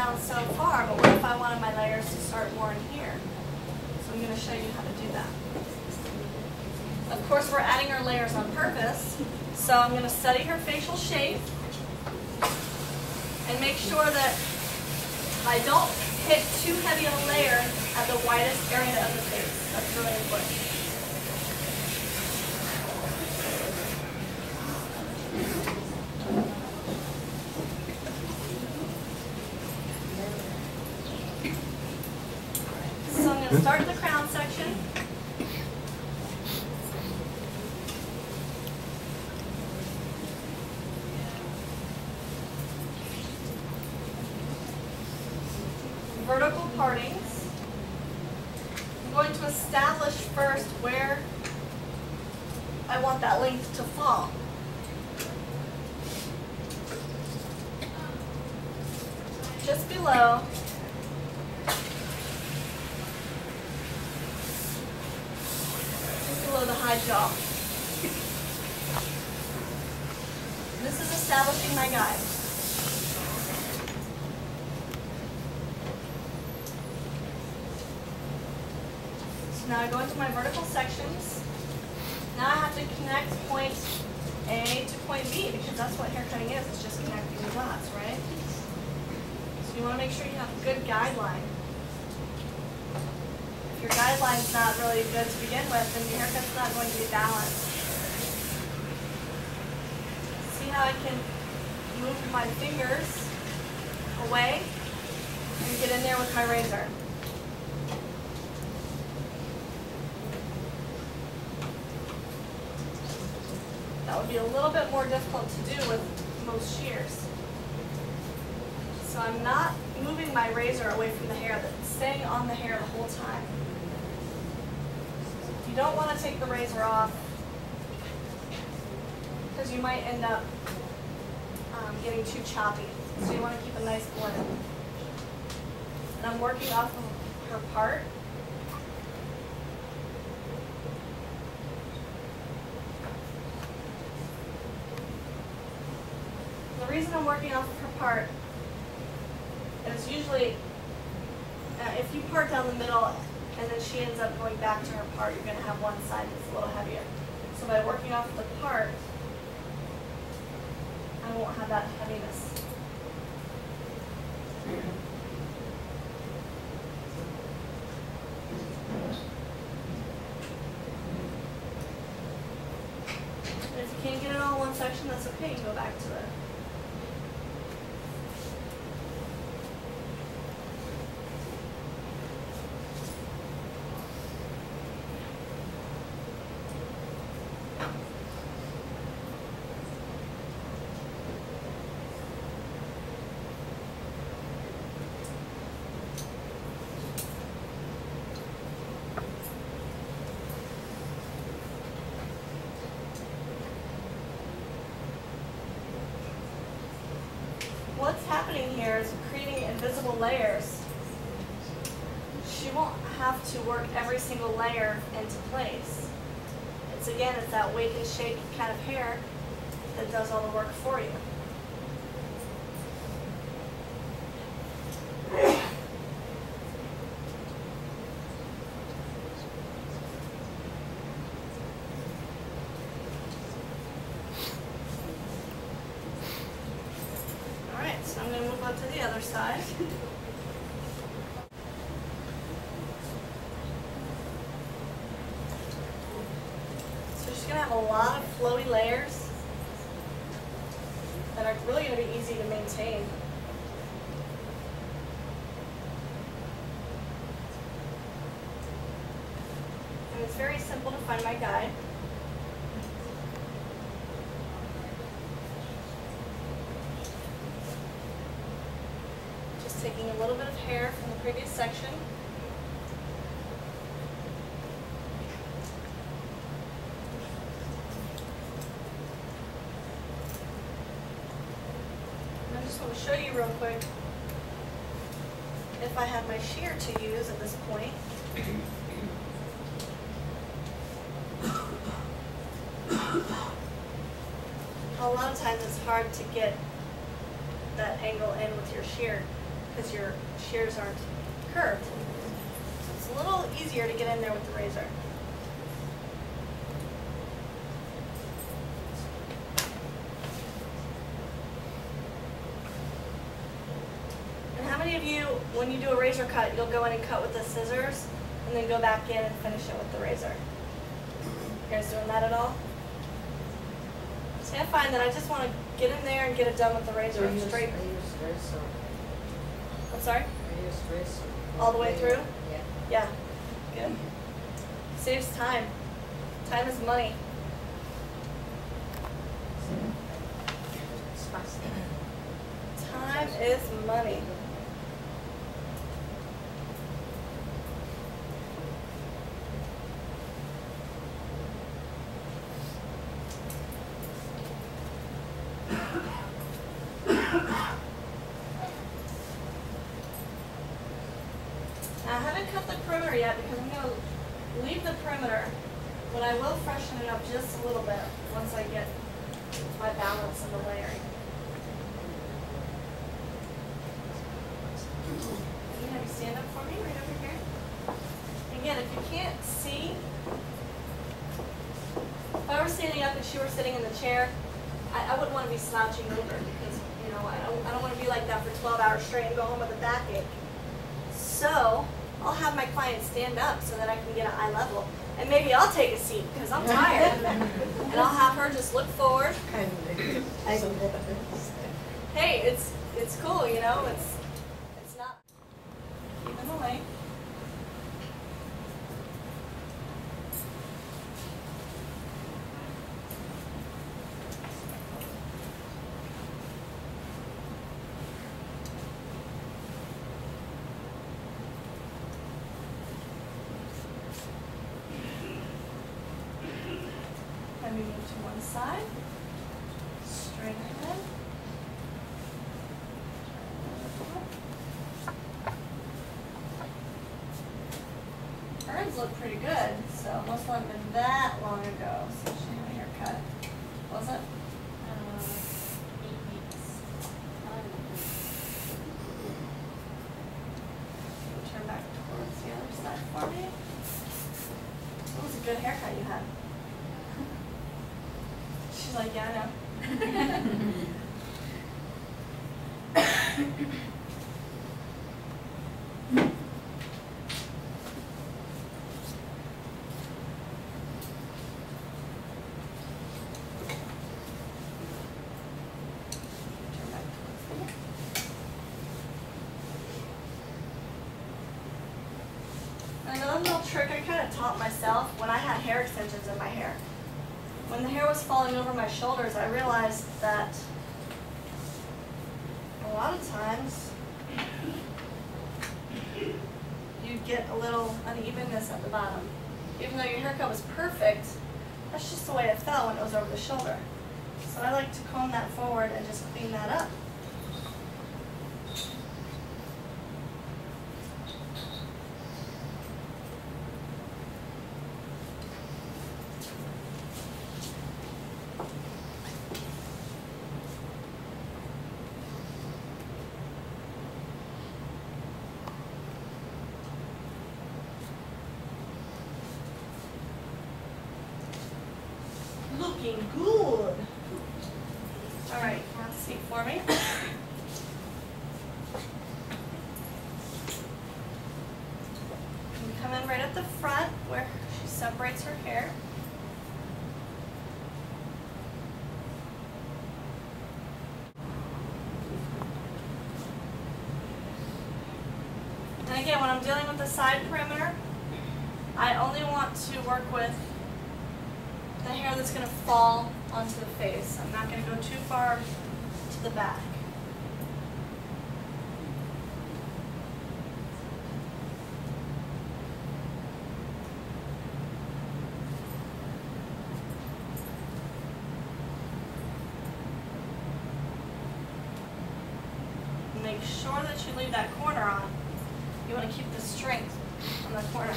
down so far, but what if I wanted my layers to start more in here? So I'm going to show you how to do that. Of course, we're adding our layers on purpose, so I'm going to study her facial shape and make sure that I don't hit too heavy of a layer at the widest area of the face. That's really important. So I'm going to start the crown section. Vertical partings. I'm going to establish first where I want that length to fall. Just below. Just below the high jaw. This is establishing my guide. Now I go into my vertical sections. Now I have to connect point A to point B because that's what haircutting is. It's just connecting the dots, right? So you want to make sure you have a good guideline. If your guideline's not really good to begin with, then your haircut's not going to be balanced. See how I can move my fingers away and get in there with my razor. That would be a little bit more difficult to do with most shears. So I'm not moving my razor away from the hair, that's staying on the hair the whole time. You don't want to take the razor off because you might end up getting too choppy. So you want to keep a nice blend. And I'm working off of her part. The reason I'm working off of her part is usually if you part down the middle and then she ends up going back to her part, you're going to have one side that's a little heavier. So by working off the part, I won't have that heaviness. And if you can't get it all in one section, that's okay. You can go back to it. What's happening here is creating invisible layers. She won't have to work every single layer into place. It's that wake and shake kind of hair that does all the work for you. So I'm going to move on to the other side. So she's going to have a lot of flowy layers that are really going to be easy to maintain. And it's very simple to find my guide. Taking a little bit of hair from the previous section. And I just want to show you real quick if I have my shear to use at this point. A lot of times it's hard to get that angle in with your shear. because your shears aren't curved. So it's a little easier to get in there with the razor. And how many of you, when you do a razor cut, you'll go in and cut with the scissors and then go back in and finish it with the razor? You guys doing that at all? See, I find that I just want to get in there and get it done with the razor straight. I use razor. I'm sorry? I use razor. All the way through? Yeah. Yeah. Good. Saves time. Time is money. It's fast. Time is money. Now, I haven't cut the perimeter yet because I'm going to leave the perimeter, but I will freshen it up just a little bit once I get my balance in the layering. Can you have you stand up for me right over here? Again, if you can't see, if I were standing up and she were sitting in the chair, I wouldn't want to be slouching over because, you know, I don't want to be like that for 12 hours straight and go home with a backache. So I'll have my client stand up so that I can get an eye level. And maybe I'll take a seat because I'm tired. And I'll have her just look forward. Hey, it's cool, you know, it's not keep them away. Let me move to one side. Straight ahead. Hers look pretty good, so it must not have been that long ago since she had a haircut. Was it? 8 weeks. Turn back towards the other side for me. That was a good haircut you had. She's like, yeah, I know. Turn back towards me. And another little trick I kind of taught myself when I had hair extensions in my hair. When the hair was falling over my shoulders, I realized that a lot of times you'd get a little unevenness at the bottom. Even though your haircut was perfect, that's just the way it fell when it was over the shoulder. So I like to comb that forward and just clean that up. Looking good. All right, have a seat for me. You come in right at the front where she separates her hair. And again, when I'm dealing with the side perimeter, I only want to work with the hair that's going to fall onto the face. I'm not going to go too far to the back. Make sure that you leave that corner on. You want to keep the strength on the corner.